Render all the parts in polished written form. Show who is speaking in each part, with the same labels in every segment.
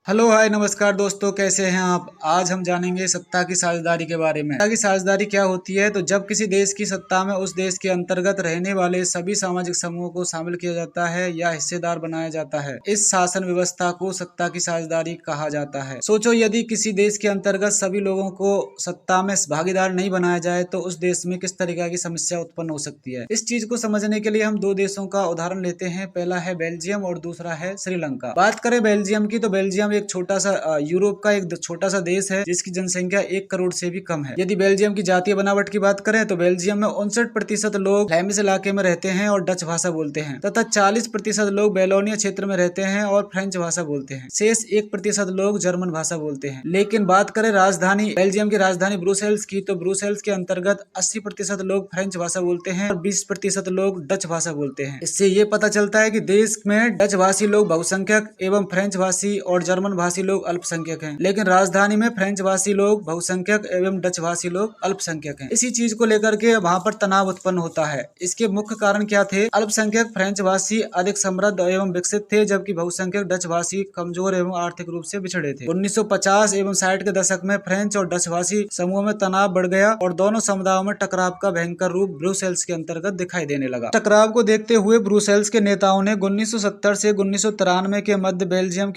Speaker 1: Hello hi नमस्कार दोस्तों, कैसे हैं आप। आज हम जानेंगे सत्ता की साझेदारी के बारे में। सत्ता की साझेदारी क्या होती है? तो जब किसी देश की सत्ता में उस देश के अंतर्गत रहने वाले सभी सामाजिक समूहों को शामिल किया जाता है या हिस्सेदार बनाया जाता है। इस शासन व्यवस्था को सत्ता की साझेदारी कहा जाता है। सोचो, यदि किसी देश के अंतर्गत सभी लोगों को सत्ता में भागीदार नहीं बनाया जाए तो उस देश में किस तरीके की समस्या उत्पन्न हो सकती है। इस चीज को समझने के लिए हम दो देशों का उदाहरण लेते हैं। पहला है बेल्जियम और दूसरा है श्रीलंका। बात करें बेल्जियम की, तो बेल्जियम एक छोटा सा यूरोप का एक छोटा सा देश है जिसकी जनसंख्या 1 करोड़ से भी कम है। यदि बेल्जियम की जातीय बनावट की बात करें तो बेल्जियम में 59% लोग फ्लैमिश इलाके में रहते हैं और डच भाषा बोलते हैं तथा 40% लोग बेलोनिया क्षेत्र में रहते हैं और फ्रेंच भाषा बोलते हैं। शेष 1% लोग जर्मन भाषा बोलते हैं। लेकिन बात करें राजधानी बेल्जियम की राजधानी ब्रुसेल्स की, तो ब्रुसेल्स के अंतर्गत 80% लोग फ्रेंच भाषा बोलते हैं और 20% लोग डच भाषा बोलते हैं। इससे ये पता चलता है कि देश में डच भाषी लोग बहुसंख्यक एवं फ्रेंच भाषी और जर्मन भाषी लोग अल्पसंख्यक हैं, लेकिन राजधानी में फ्रेंच भाषी लोग बहुसंख्यक एवं डच भाषी लोग अल्पसंख्यक हैं। इसी चीज को लेकर के वहां पर तनाव उत्पन्न होता है। इसके मुख्य कारण क्या थे? अल्पसंख्यक फ्रेंच भाषी अधिक समृद्ध एवं विकसित थे, जबकि बहुसंख्यक डच भाषी कमजोर एवं आर्थिक रूप से पिछड़े थे। 1950 एवं 60 के दशक में फ्रेंच और डच भाषी समूह में तनाव बढ़ गया और दोनों समुदायों में टकराव का भयंकर रूप ब्रुसेल्स के अंतर्गत दिखाई देने लगा। टकराव को देखते हुए ब्रुसेल्स के नेताओं ने 1970 से 1993 के मध्य बेल्जियम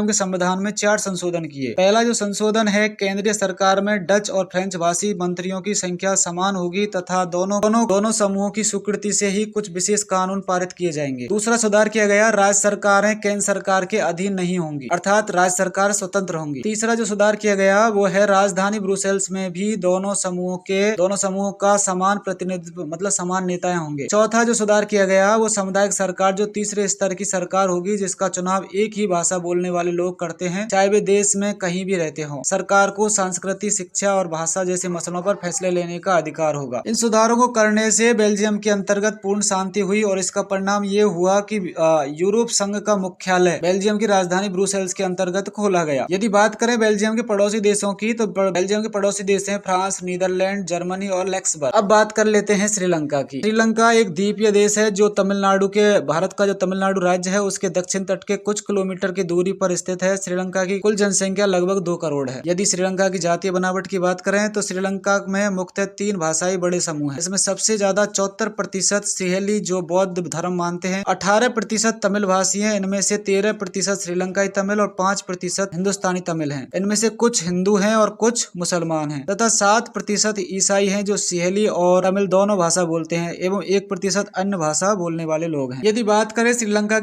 Speaker 1: के संविधान में 4 संशोधन किए। पहला जो संशोधन है, केंद्रीय सरकार में डच और फ्रेंच भाषी मंत्रियों की संख्या समान होगी तथा दोनों समूहों की स्वीकृति से ही कुछ विशेष कानून पारित किए जाएंगे। दूसरा सुधार किया गया, राज्य सरकारें केंद्र सरकार के अधीन नहीं होंगी, अर्थात राज्य सरकार स्वतंत्र होंगी। तीसरा जो सुधार किया गया वो है राजधानी ब्रुसेल्स में भी दोनों समूहों का समान प्रतिनिधित्व, मतलब समान नेताएं होंगे। चौथा जो सुधार किया गया वो सामुदायिक सरकार, जो तीसरे स्तर की सरकार होगी, जिसका चुनाव एक ही भाषा बोलने वाले लोग करते हैं, चाहे वे देश में कहीं भी रहते हों। सरकार को संस्कृति, शिक्षा और भाषा जैसे मसलों पर फैसले लेने का अधिकार होगा। इन सुधारों को करने से बेल्जियम के अंतर्गत पूर्ण शांति हुई और इसका परिणाम ये हुआ कि यूरोप संघ का मुख्यालय बेल्जियम की राजधानी ब्रुसेल्स के अंतर्गत खोला गया। यदि बात करें बेल्जियम के पड़ोसी देशों की, तो बेल्जियम के पड़ोसी देश हैं फ्रांस, नीदरलैंड, जर्मनी और लक्समबर्ग। अब बात कर लेते हैं श्रीलंका की। श्रीलंका एक द्वीपीय देश है जो भारत का जो तमिलनाडु राज्य है उसके दक्षिण तट के कुछ किलोमीटर की दूरी पर स्थित है। श्रीलंका की कुल जनसंख्या लगभग 2 करोड़ है। यदि श्रीलंका की जातीय बनावट की बात करें तो श्रीलंका में मुख्यतः 3 भाषाई बड़े समूह हैं। इसमें सबसे ज्यादा 74% सिहेली जो बौद्ध धर्म मानते हैं, 18% तमिल भाषी हैं, इनमें से 13% श्रीलंकाई तमिल और 5% हिंदुस्तानी तमिल हैं। इनमें से कुछ हिंदू हैं और कुछ मुसलमान हैं तथा 7% ईसाई हैं जो सिहेली और तमिल दोनों भाषा बोलते हैं एवं 1% अन्य भाषा बोलने वाले लोग हैं। यदि बात करें श्रीलंका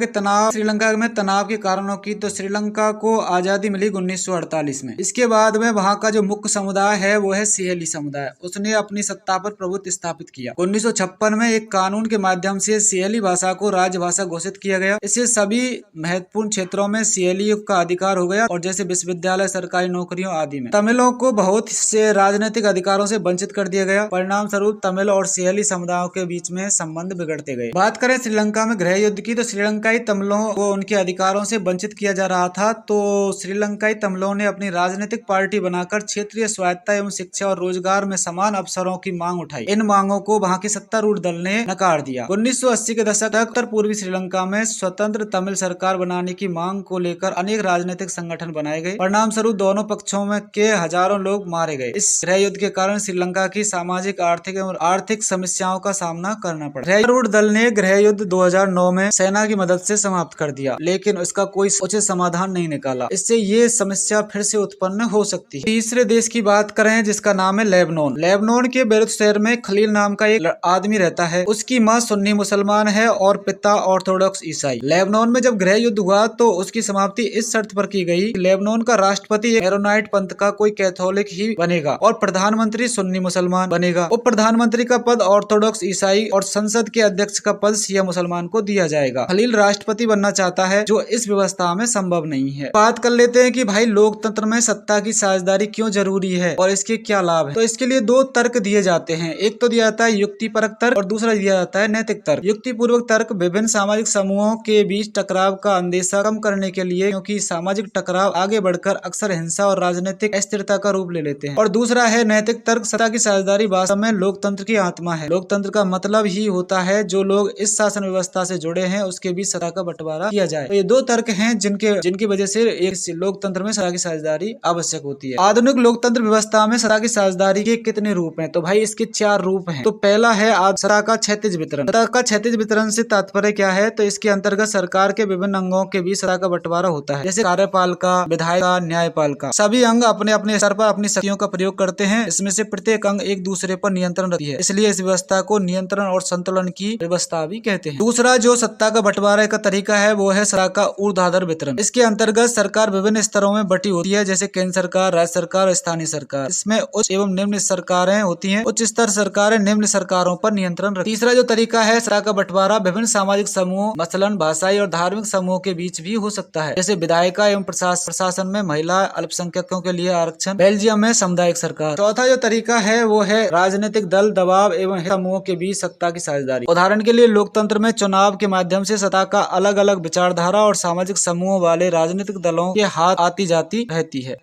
Speaker 1: में तनाव के कारणों की, तो श्रीलंका को आजादी मिली 1948 में। इसके बाद में वहाँ का जो मुख्य समुदाय है वो है सिहेली समुदाय। उसने अपनी सत्ता पर प्रभुत्व स्थापित किया। 1956 में एक कानून के माध्यम से सिहेली भाषा को राजभाषा घोषित किया गया। इससे सभी महत्वपूर्ण क्षेत्रों में सिहेली का अधिकार हो गया और जैसे विश्वविद्यालय, सरकारी नौकरियों आदि में। तमिलों को बहुत से राजनीतिक अधिकारों से वंचित कर दिया गया। परिणाम स्वरूप तमिल और सिहेली समुदायों के बीच में संबंध बिगड़ते गए। बात करें श्रीलंका में गृह युद्ध की, तो श्रीलंकाई तमिलों को उनके अधिकारों से वंचित किया जा रहा था, तो श्रीलंकाई तमिलों ने अपनी राजनीतिक पार्टी बनाकर क्षेत्रीय स्वायत्तता एवं शिक्षा और रोजगार में समान अवसरों की मांग उठाई। इन मांगों को वहां के सत्तारूढ़ दल ने नकार दिया। 1980 के दशक तक उत्तर पूर्वी श्रीलंका में स्वतंत्र तमिल सरकार बनाने की मांग को लेकर अनेक राजनीतिक संगठन बनाए गए। परिणाम स्वरूप दोनों पक्षों में के हजारों लोग मारे गए। इस गृह युद्ध के कारण श्रीलंका की सामाजिक, आर्थिक समस्याओं का सामना करना पड़ा। सत्तारूढ़ दल ने गृह युद्ध 2009 में सेना की मदद से समाप्त कर दिया, लेकिन उसका कोई उचित समाधान नहीं निकाला। इससे ये समस्या फिर से उत्पन्न हो सकती है। तीसरे देश की बात करें जिसका नाम है लेबनान। लेबनान के बेरूत शहर में खलील नाम का एक आदमी रहता है। उसकी माँ सुन्नी मुसलमान है और पिता ऑर्थोडॉक्स ईसाई। लेबनान में जब गृह युद्ध हुआ तो उसकी समाप्ति इस शर्त पर की गई, लेबनान का राष्ट्रपति एक मेरोनाइट पंथ का कोई कैथोलिक ही बनेगा और प्रधानमंत्री सुन्नी मुसलमान बनेगा। उप प्रधानमंत्री का पद ऑर्थोडॉक्स ईसाई और संसद के अध्यक्ष का पद शिया मुसलमान को दिया जाएगा। खलील राष्ट्रपति बनना चाहता है, जो इस व्यवस्था में संभव नहीं है। बात कर लेते हैं कि भाई लोकतंत्र में सत्ता की साझेदारी क्यों जरूरी है और इसके क्या लाभ है। तो इसके लिए 2 तर्क दिए जाते हैं। एक तो दिया जाता है युक्तिपरक तर्क और दूसरा दिया जाता है नैतिक तर्क। युक्तिपूर्वक तर्क विभिन्न सामाजिक समूहों के बीच टकराव का अंदेशा कम करने के लिए, क्योंकि सामाजिक टकराव आगे बढ़कर अक्सर हिंसा और राजनीतिक अस्थिरता का रूप ले लेते हैं। और दूसरा है नैतिक तर्क। सत्ता की साझेदारी वास्तव में लोकतंत्र की आत्मा है। लोकतंत्र का मतलब ही होता है जो लोग इस शासन व्यवस्था से जुड़े हैं उसके बीच सत्ता का बंटवारा किया जाए। तो ये 2 तर्क हैं जिनके जिनकी वजह से एक लोकतंत्र में सत्ता की साझेदारी आवश्यक होती है। आधुनिक लोकतंत्र व्यवस्था में सत्ता की साझेदारी के कितने रूप हैं? तो भाई इसके 4 रूप हैं। तो पहला है सत्ता का क्षैतिज वितरण। सत्ता का क्षैतिज वितरण से तात्पर्य क्या है? तो इसके अंतर्गत सरकार के विभिन्न अंगों के बीच सत्ता का बंटवारा होता है, जैसे कार्यपालिका, विधायिका, न्यायपालिका। सभी अंग अपने अपने स्तर पर अपनी शक्तियों का प्रयोग करते हैं। इसमें से प्रत्येक अंग एक दूसरे पर नियंत्रण रखती है, इसलिए इस व्यवस्था को नियंत्रण और संतुलन की व्यवस्था भी कहते हैं। दूसरा जो सत्ता का बंटवारे का तरीका है वो है सत्ता का ऊर्ध्वाधर वितरण। इसके अंतर्गत सरकार विभिन्न स्तरों में बटी होती है, जैसे केंद्र सरकार, राज्य सरकार और स्थानीय सरकार। इसमें उच्च एवं निम्न सरकारें होती हैं। उच्च स्तर सरकारें निम्न सरकारों पर नियंत्रण रखती है। तीसरा जो तरीका है सत्ता का बंटवारा विभिन्न सामाजिक समूह, मसलन भाषाई और धार्मिक समूहों के बीच भी हो सकता है, जैसे विधायिका एवं प्रशासन में महिला, अल्पसंख्यकों के लिए आरक्षण। बेल्जियम में सामुदायिक सरकार। चौथा जो तरीका है वो है राजनीतिक दल, दबाव एवं समूहों के बीच सत्ता की साझेदारी। उदाहरण के लिए लोकतंत्र में चुनाव के माध्यम से सत्ता का अलग अलग विचारधारा और सामाजिक समूहों वाले राजनीतिक दलों के हाथ आती जाती रहती है।